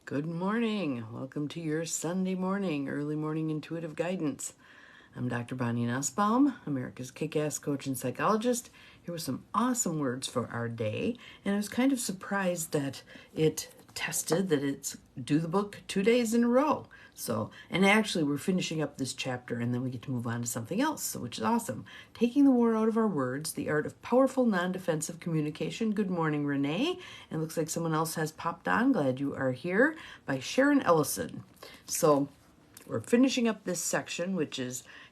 Good morning. Welcome to your Sunday morning, early morning intuitive guidance. I'm Dr. Bonnie Nussbaum, America's kick-ass coach and psychologist. Here were some awesome words for our day, and I was kind of surprised that it tested that it's do the book 2 days in a row. And actually we're finishing up this chapter and then we get to move on to something else, which is awesome. Taking the War Out of Our Words, the Art of Powerful Non-Defensive Communication. Good morning, Renee. And it looks like someone else has popped on. Glad you are here. By Sharon, Ellison. So we're finishing up this section, which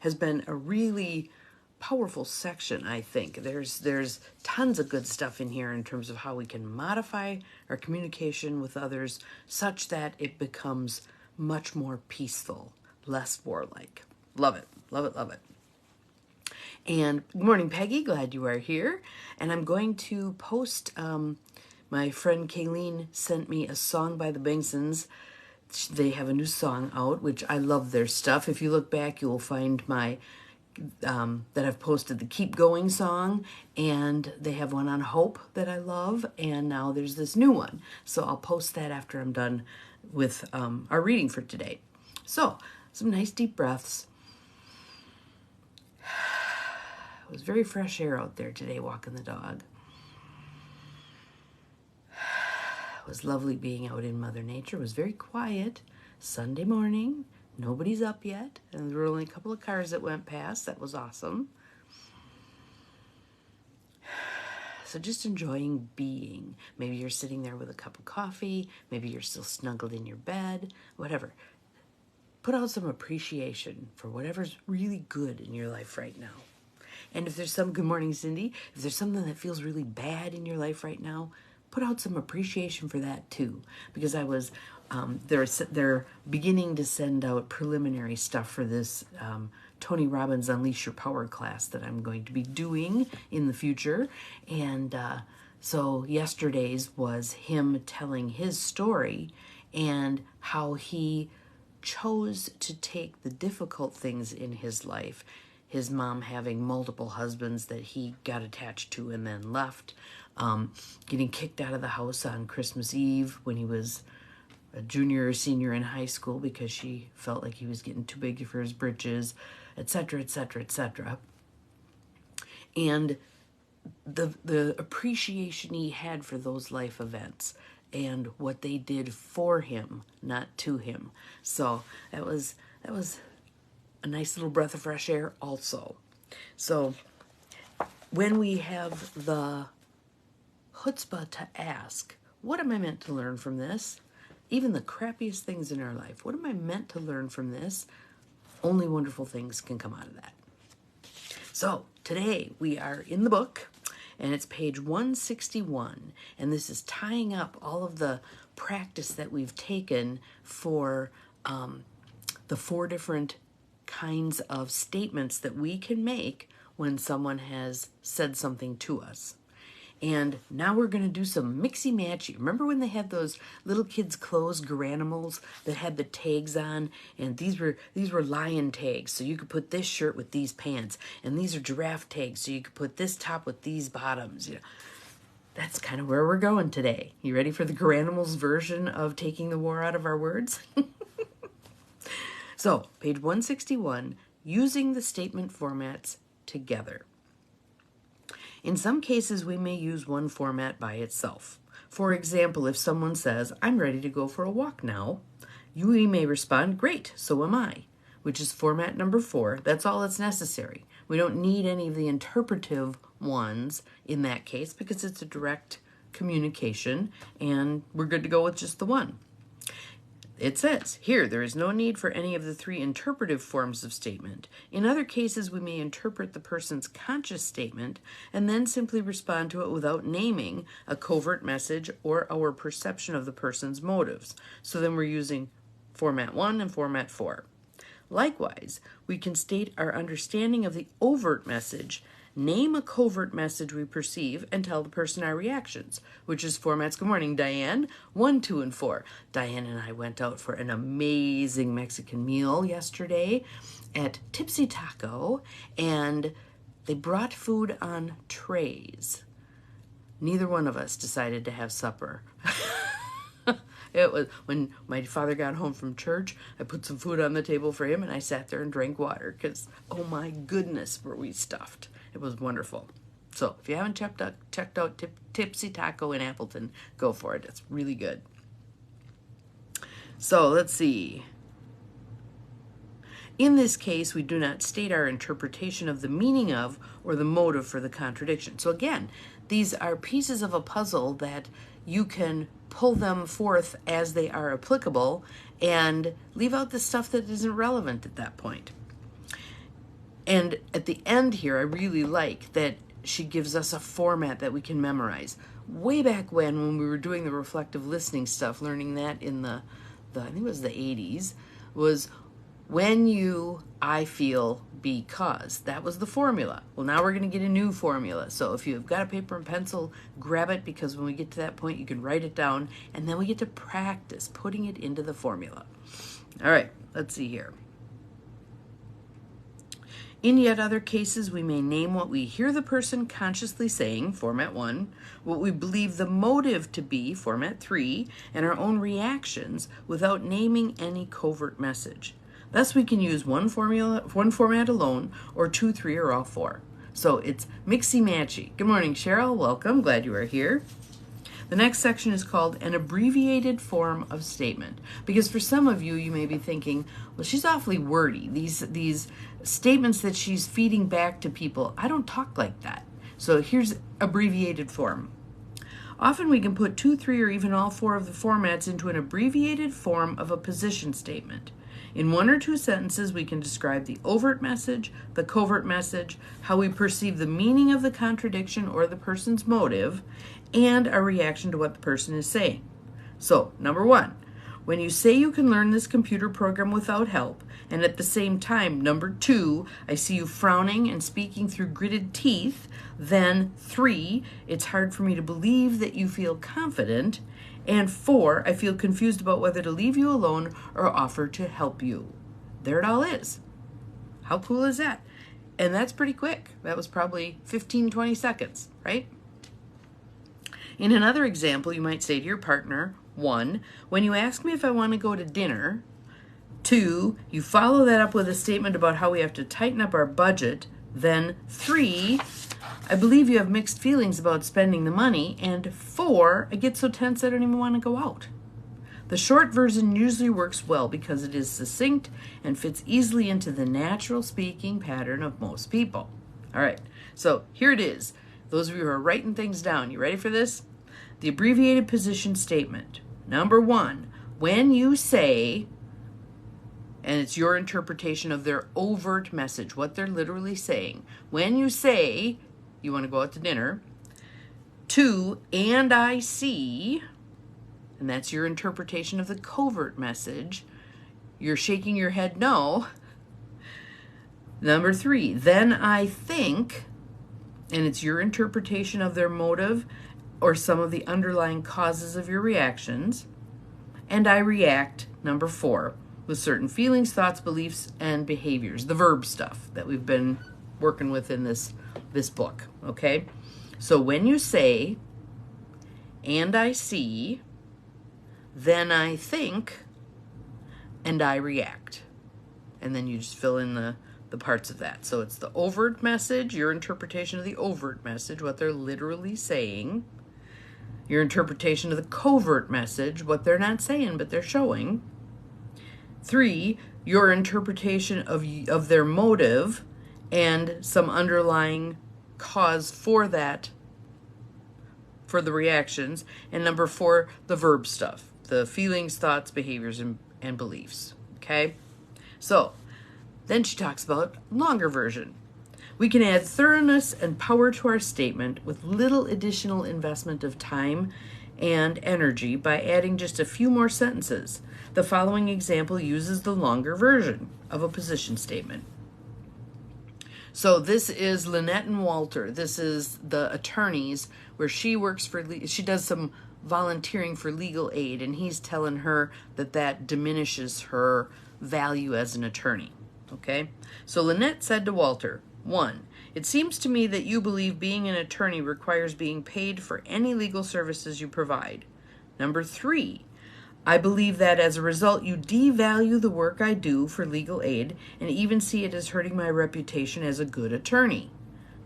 has been a really powerful section, I think. There's tons of good stuff in here in terms of how we can modify our communication with others such that it becomes much more peaceful, less warlike. Love it, love it, love it. And good morning, Peggy. Glad you are here. And I'm going to post, my friend Kayleen sent me a song by the Bangsons. They have a new song out, which I love their stuff. If you look back, you will find my that I've posted the Keep Going song, and they have one on hope that I love, and now there's this new one. So I'll post that after I'm done with our reading for today. So some nice deep breaths. It was very fresh air out there today walking the dog. It was lovely being out in Mother Nature. It was very quiet. Sunday morning. Nobody's up yet, and there were only a couple of cars that went past. That was awesome. So just enjoying being. Maybe you're sitting there with a cup of coffee. Maybe you're still snuggled in your bed. Whatever. Put out some appreciation for whatever's really good in your life right now. And if there's some, good morning, Cindy. If there's something that feels really bad in your life right now, put out some appreciation for that too. Because I was, they're beginning to send out preliminary stuff for this Tony Robbins Unleash Your Power class that I'm going to be doing in the future. And so yesterday's was him telling his story and how he chose to take the difficult things in his life. His mom having multiple husbands that he got attached to and then left. Getting kicked out of the house on Christmas Eve when he was a junior or senior in high school because she felt like he was getting too big for his britches, etc., etc., etc. And the appreciation he had for those life events and what they did for him, not to him. So that was a nice little breath of fresh air also. So when we have the chutzpah to ask, what am I meant to learn from this? Even the crappiest things in our life, what am I meant to learn from this? Only wonderful things can come out of that. So today we are in the book, and it's page 161, and this is tying up all of the practice that we've taken for the 4 different kinds of statements that we can make when someone has said something to us. And now we're going to do some mixy-matchy. Remember when they had those little kids' clothes, Garanimals, that had the tags on? And these were lion tags, so you could put this shirt with these pants. And these are giraffe tags, so you could put this top with these bottoms. You know, that's kind of where we're going today. You ready for the Garanimals version of taking the war out of our words? So, page 161, using the statement formats together. In some cases, we may use one format by itself. For example, if someone says, I'm ready to go for a walk now, you may respond, great, so am I, which is format number 4. That's all that's necessary. We don't need any of the interpretive ones in that case because it's a direct communication and we're good to go with just the one. It says, here, there is no need for any of the 3 interpretive forms of statement. In other cases, we may interpret the person's conscious statement and then simply respond to it without naming a covert message or our perception of the person's motives. So then we're using format 1 and format 4. Likewise, we can state our understanding of the overt message, name a covert message we perceive, and tell the person our reactions, which is formats. Good morning, Diane. 1, 2, and 4. Diane and I went out for an amazing Mexican meal yesterday at Tipsy Taco, and they brought food on trays. Neither one of us decided to have supper. It was when my father got home from church, I put some food on the table for him and I sat there and drank water because, oh my goodness, were we stuffed. It was wonderful. So if you haven't checked out Tipsy Taco in Appleton, go for it. It's really good. So let's see. In this case, we do not state our interpretation of the meaning of or the motive for the contradiction. So again, these are pieces of a puzzle that you can pull them forth as they are applicable and leave out the stuff that isn't relevant at that point. And at the end here, I really like that she gives us a format that we can memorize. Way back when we were doing the reflective listening stuff, learning that in the I think it was the 80s, was when you, I feel, because. That was the formula. Well, now we're going to get a new formula. So if you've got a paper and pencil, grab it, because when we get to that point, you can write it down, and then we get to practice putting it into the formula. All right, let's see here. In yet other cases, we may name what we hear the person consciously saying, format 1, what we believe the motive to be, format 3, and our own reactions without naming any covert message. Thus, we can use one format alone, or 2, 3, or all 4. So it's mixy-matchy. Good morning, Cheryl. Welcome. Glad you are here. The next section is called an abbreviated form of statement. Because for some of you, you may be thinking, well, she's awfully wordy. These statements that she's feeding back to people, I don't talk like that. So here's abbreviated form. Often we can put 2, 3, or even all 4 of the formats into an abbreviated form of a position statement. In 1 or 2 sentences, we can describe the overt message, the covert message, how we perceive the meaning of the contradiction or the person's motive, and our reaction to what the person is saying. So, number 1, when you say you can learn this computer program without help, and at the same time, number 2, I see you frowning and speaking through gritted teeth, then 3, it's hard for me to believe that you feel confident, and 4, I feel confused about whether to leave you alone or offer to help you. There it all is. How cool is that? And that's pretty quick. That was probably 15, 20 seconds, right? In another example, you might say to your partner, 1, when you ask me if I want to go to dinner, 2, you follow that up with a statement about how we have to tighten up our budget, then 3, I believe you have mixed feelings about spending the money, and 4, I get so tense I don't even want to go out. The short version usually works well because it is succinct and fits easily into the natural speaking pattern of most people. All right, so here it is. Those of you who are writing things down, you ready for this? The abbreviated position statement. Number 1, when you say, and it's your interpretation of their overt message, what they're literally saying. When you say you want to go out to dinner, 2, and I see, and that's your interpretation of the covert message. You're shaking your head no. Number 3, then I think, and it's your interpretation of their motive or some of the underlying causes of your reactions. And I react, number 4, with certain feelings, thoughts, beliefs, and behaviors, the verb stuff that we've been working with in this book, okay? So when you say, and I see, then I think, and I react. And then you just fill in the parts of that. So it's the overt message, your interpretation of the overt message, what they're literally saying, your interpretation of the covert message, what they're not saying but they're showing. 3, your interpretation of their motive and some underlying cause for that, for the reactions. And number 4, the verb stuff, the feelings, thoughts, behaviors, and beliefs. Okay? So then she talks about longer version. We can add thoroughness and power to our statement with little additional investment of time and energy by adding just a few more sentences. The following example uses the longer version of a position statement. So this is Lynette and Walter. This is the attorneys where she works for, she does some volunteering for legal aid, and he's telling her that diminishes her value as an attorney. Okay? So Lynette said to Walter, 1, it seems to me that you believe being an attorney requires being paid for any legal services you provide. Number 3, I believe that as a result, you devalue the work I do for legal aid and even see it as hurting my reputation as a good attorney.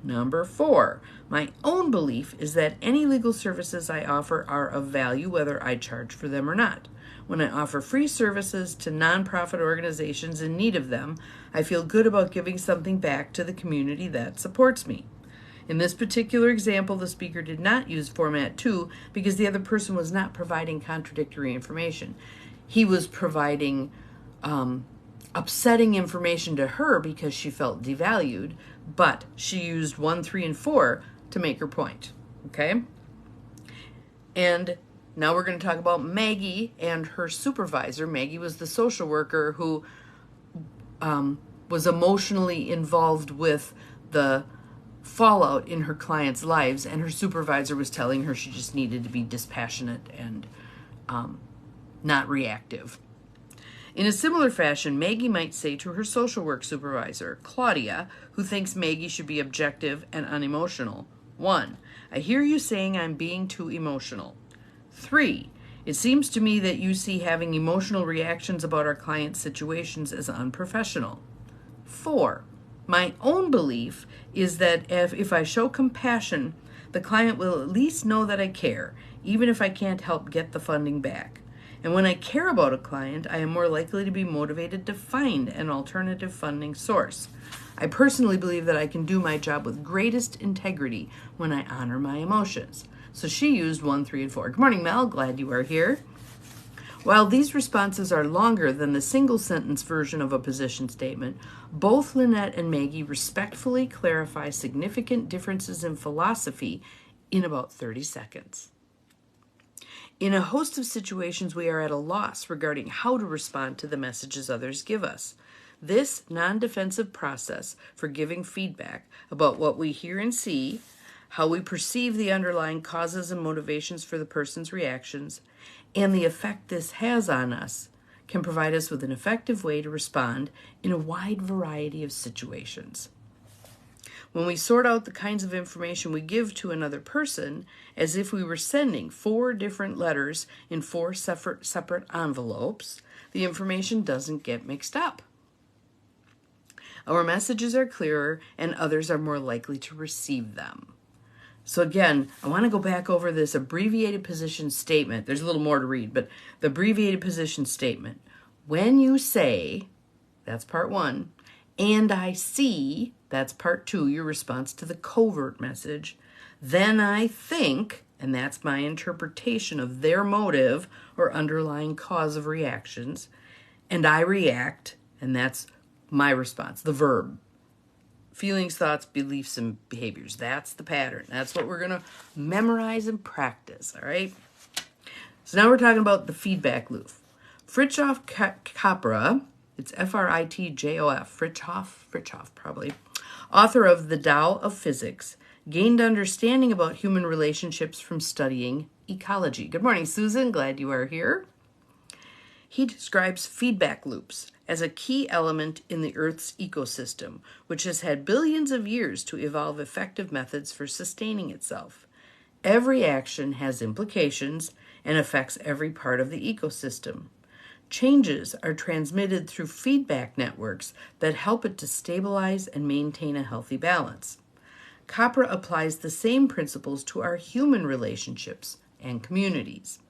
Number 4, my own belief is that any legal services I offer are of value whether I charge for them or not. When I offer free services to nonprofit organizations in need of them, I feel good about giving something back to the community that supports me. In this particular example, the speaker did not use format 2 because the other person was not providing contradictory information. He was providing upsetting information to her because she felt devalued, but she used 1, 3, and 4 to make her point. Okay? And now we're going to talk about Maggie and her supervisor. Maggie was the social worker who was emotionally involved with the fallout in her clients' lives, and her supervisor was telling her she just needed to be dispassionate and not reactive. In a similar fashion, Maggie might say to her social work supervisor, Claudia, who thinks Maggie should be objective and unemotional, 1, I hear you saying I'm being too emotional. 3, it seems to me that you see having emotional reactions about our clients' situations as unprofessional. 4, my own belief is that if I show compassion, the client will at least know that I care, even if I can't help get the funding back. And when I care about a client, I am more likely to be motivated to find an alternative funding source. I personally believe that I can do my job with greatest integrity when I honor my emotions. So she used 1, 3, and 4. Good morning, Mel. Glad you are here. While these responses are longer than the single-sentence version of a position statement, both Lynette and Maggie respectfully clarify significant differences in philosophy in about 30 seconds. In a host of situations, we are at a loss regarding how to respond to the messages others give us. This non-defensive process for giving feedback about what we hear and see, how we perceive the underlying causes and motivations for the person's reactions, and the effect this has on us can provide us with an effective way to respond in a wide variety of situations. When we sort out the kinds of information we give to another person as if we were sending 4 different letters in 4 separate envelopes, the information doesn't get mixed up. Our messages are clearer and others are more likely to receive them. So again, I want to go back over this abbreviated position statement. There's a little more to read, but the abbreviated position statement. When you say, that's part 1, and I see, that's part 2, your response to the covert message, then I think, and that's my interpretation of their motive or underlying cause of reactions, and I react, and that's my response, the verb. Feelings, thoughts, beliefs, and behaviors. That's the pattern. That's what we're going to memorize and practice, all right? So now we're talking about the feedback loop. Fritjof Capra, it's Fritjof, Fritjof probably, author of The Tao of Physics, gained understanding about human relationships from studying ecology. Good morning, Susan. Glad you are here. He describes feedback loops as a key element in the Earth's ecosystem, which has had billions of years to evolve effective methods for sustaining itself. Every action has implications and affects every part of the ecosystem. Changes are transmitted through feedback networks that help it to stabilize and maintain a healthy balance. Capra applies the same principles to our human relationships and communities.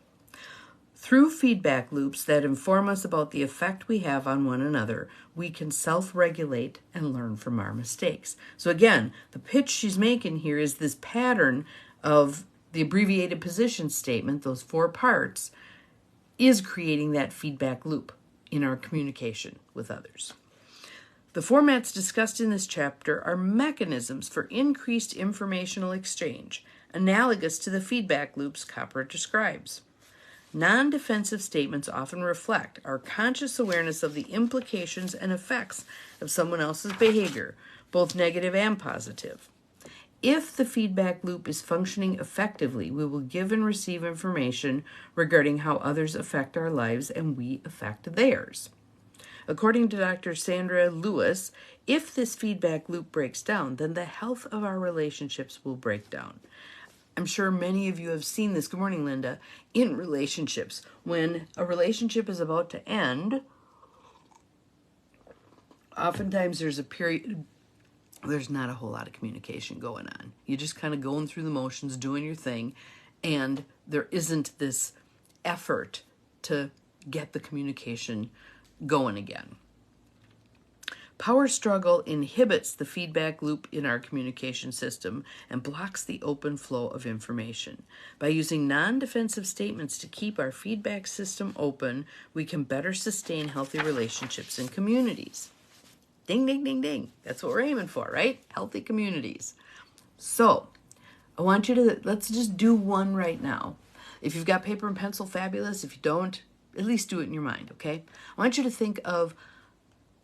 Through feedback loops that inform us about the effect we have on one another, we can self-regulate and learn from our mistakes. So again, the pitch she's making here is this pattern of the abbreviated position statement, those 4 parts, is creating that feedback loop in our communication with others. The formats discussed in this chapter are mechanisms for increased informational exchange, analogous to the feedback loops Capra describes. Non-defensive statements often reflect our conscious awareness of the implications and effects of someone else's behavior, both negative and positive. If the feedback loop is functioning effectively, we will give and receive information regarding how others affect our lives and we affect theirs. According to Dr. Sandra Lewis, if this feedback loop breaks down, then the health of our relationships will break down. I'm sure many of you have seen this, good morning, Linda, in relationships. When a relationship is about to end, oftentimes there's a period, there's not a whole lot of communication going on. You're just kind of going through the motions, doing your thing, and there isn't this effort to get the communication going again. Power struggle inhibits the feedback loop in our communication system and blocks the open flow of information. By using non-defensive statements to keep our feedback system open, we can better sustain healthy relationships and communities. Ding, ding, ding, ding. That's what we're aiming for, right? Healthy communities. So, I want you to, let's just do one right now. If you've got paper and pencil, fabulous. If you don't, at least do it in your mind, okay? I want you to think of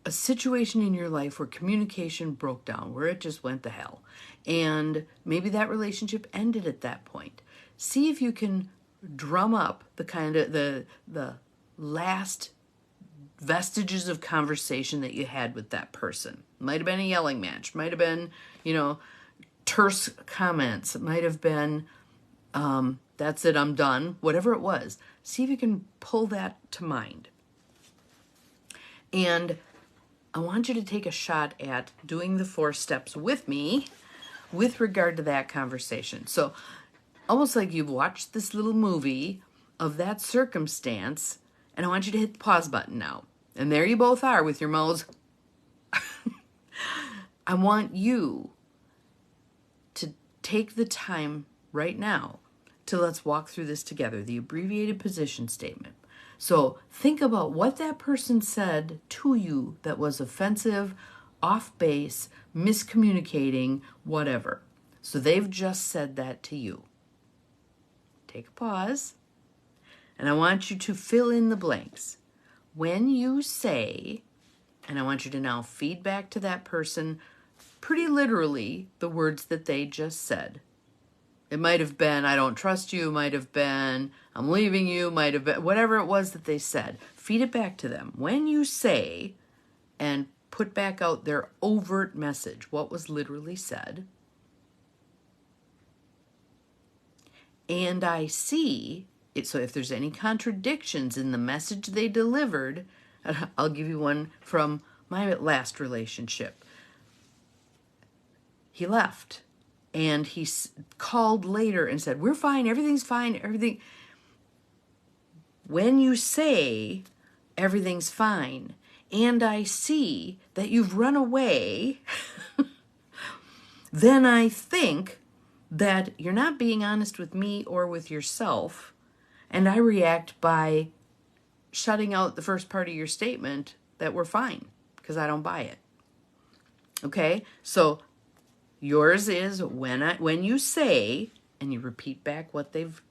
a situation in your life where communication broke down, where it just went to hell. And maybe that relationship ended at that point. See if you can drum up the kind of the last vestiges of conversation that you had with that person. Might have been a yelling match, might have been, terse comments, it might have been that's it, I'm done, whatever it was. See if you can pull that to mind. And I want you to take a shot at doing the 4 steps with me with regard to that conversation. So almost like you've watched this little movie of that circumstance, and I want you to hit the pause button now. And there you both are with your mouths. I want you to take the time right now to let's walk through this together, the abbreviated position statement. So think about what that person said to you that was offensive, off base, miscommunicating, whatever. So they've just said that to you. Take a pause, and I want you to fill in the blanks. When you say, and I want you to now feed back to that person pretty literally the words that they just said. It might have been, I don't trust you, might have been, I'm leaving you, might have been, whatever it was that they said. Feed it back to them. When you say, and put back out their overt message, what was literally said. And I see, so if there's any contradictions in the message they delivered, I'll give you one from my last relationship. He left. And he called later and said, we're fine, everything's fine, everything. When you say everything's fine, and I see that you've run away, then I think that you're not being honest with me or with yourself, and I react by shutting out the first part of your statement that we're fine, because I don't buy it. Okay, so yours is when you say, and you repeat back what they've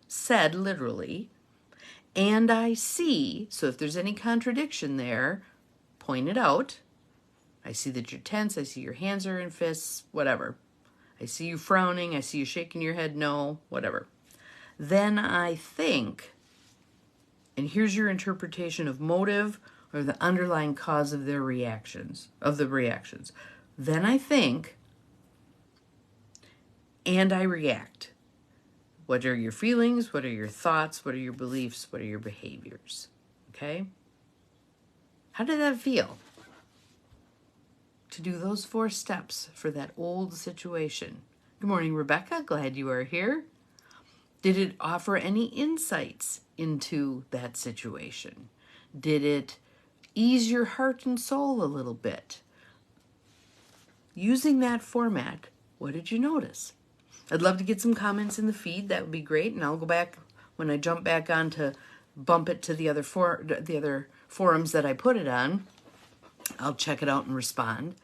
said literally, and I see, so if there's any contradiction there, point it out. I see that you're tense, I see your hands are in fists, whatever. I see you frowning, I see you shaking your head no, whatever. Then I think, and here's your interpretation of motive or the underlying cause of their reactions, Then I think, and I react. What are your feelings? What are your thoughts? What are your beliefs? What are your behaviors? Okay? How did that feel? To do those 4 steps for that old situation. Good morning, Rebecca. Glad you are here. Did it offer any insights into that situation? Did it ease your heart and soul a little bit? Using that format, what did you notice? I'd love to get some comments in the feed. That would be great. And I'll go back when I jump back on to bump it to the other forums that I put it on. I'll check it out and respond.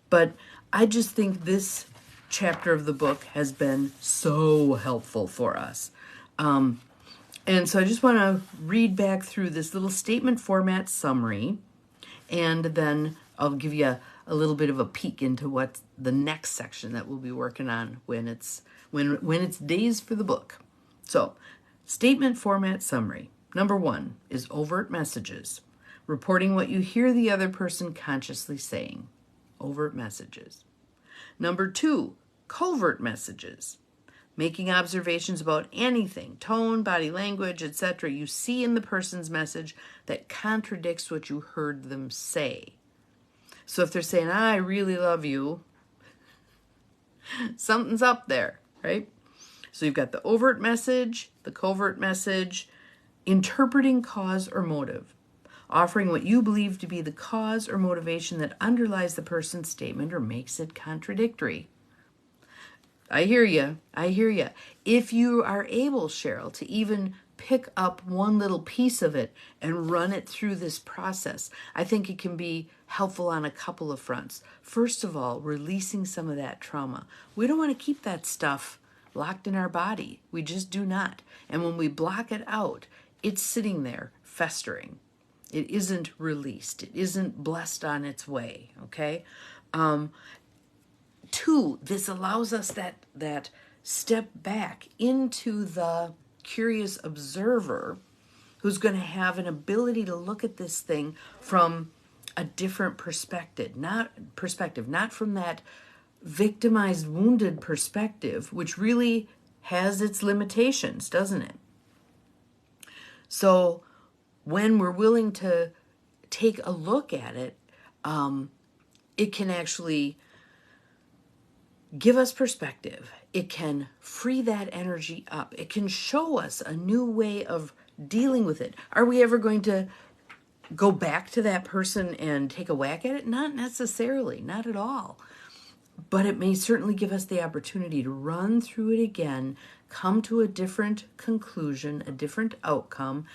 But I just think this chapter of the book has been so helpful for us. And so I just want to read back through this little statement format summary, and then I'll give you a little bit of a peek into what the next section that we'll be working on when it's days for the book. So, statement format summary. Number 1 is overt messages, reporting what you hear the other person consciously saying. Overt messages. Number 2, covert messages, making observations about anything, tone, body language, etc., you see in the person's message that contradicts what you heard them say. So if they're saying, I really love you, something's up there, right? So you've got the overt message, the covert message, interpreting cause or motive, offering what you believe to be the cause or motivation that underlies the person's statement or makes it contradictory. I hear you. I hear you. If you are able, Cheryl, to even pick up one little piece of it and run it through this process, I think it can be helpful on a couple of fronts. First of all, releasing some of that trauma. We don't want to keep that stuff locked in our body. We just do not. And when we block it out, it's sitting there festering. It isn't released. It isn't blessed on its way, okay? Two, this allows us that step back into the curious observer who's going to have an ability to look at this thing from a different perspective, not from that victimized, wounded perspective, which really has its limitations, doesn't it? So when we're willing to take a look at it, it can actually give us perspective. It can free that energy up. It can show us a new way of dealing with it. Are we ever going to go back to that person and take a whack at it? Not necessarily, not at all. But it may certainly give us the opportunity to run through it again, come to a different conclusion, a different outcome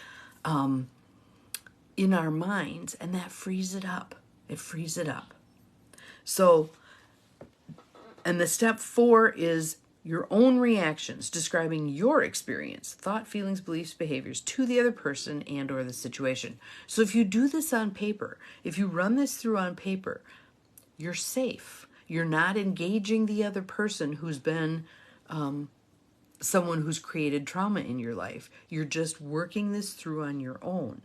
in our minds, and that frees it up. It frees it up. So, and the step 4 is your own reactions, describing your experience, thought, feelings, beliefs, behaviors to the other person and or the situation. So if you do this on paper, if you run this through on paper, you're safe. You're not engaging the other person who's been someone who's created trauma in your life. You're just working this through on your own.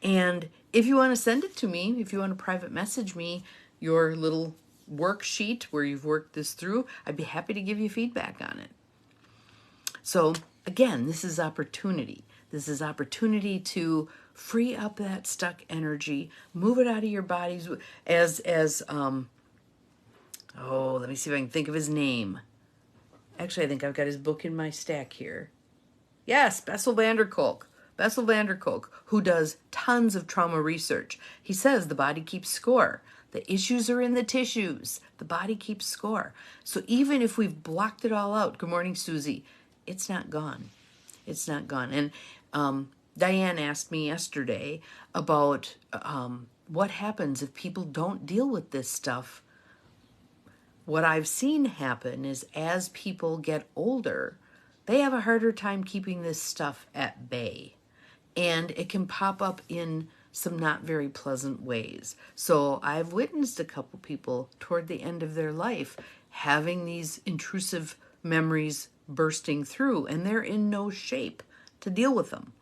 And if you want to send it to me, if you want to private message me your little worksheet where you've worked this through, I'd be happy to give you feedback on it. So again, this is opportunity. This is opportunity to free up that stuck energy, move it out of your bodies as let me see if I can think of his name. Actually, I think I've got his book in my stack here. Yes, Bessel van der Kolk. Bessel van der Kolk, who does tons of trauma research. He says the body keeps score. The issues are in the tissues. The body keeps score. So even if we've blocked it all out, good morning, Susie, it's not gone. It's not gone. And Diane asked me yesterday about what happens if people don't deal with this stuff. What I've seen happen is as people get older, they have a harder time keeping this stuff at bay. And it can pop up in some not very pleasant ways. So I've witnessed a couple people toward the end of their life having these intrusive memories bursting through, and they're in no shape to deal with them.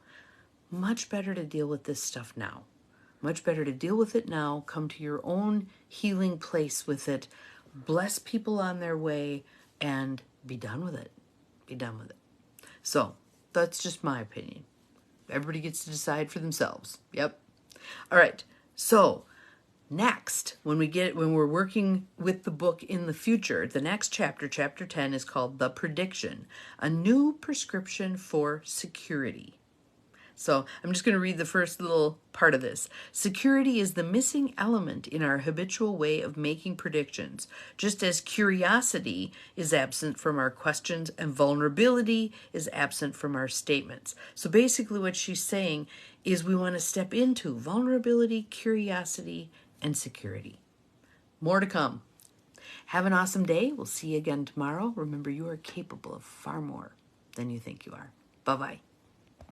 Much better to deal with this stuff now. Much better to deal with it now, come to your own healing place with it, bless people on their way, and be done with it. Be done with it. So that's just my opinion. Everybody gets to decide for themselves. Yep. All right. So next, when we're working with the book in the future, the next chapter, chapter 10, is called The Prediction, a new prescription for security. So I'm just going to read the first little part of this. Security is the missing element in our habitual way of making predictions, just as curiosity is absent from our questions and vulnerability is absent from our statements. So basically what she's saying is we want to step into vulnerability, curiosity, and security. More to come. Have an awesome day. We'll see you again tomorrow. Remember, you are capable of far more than you think you are. Bye-bye.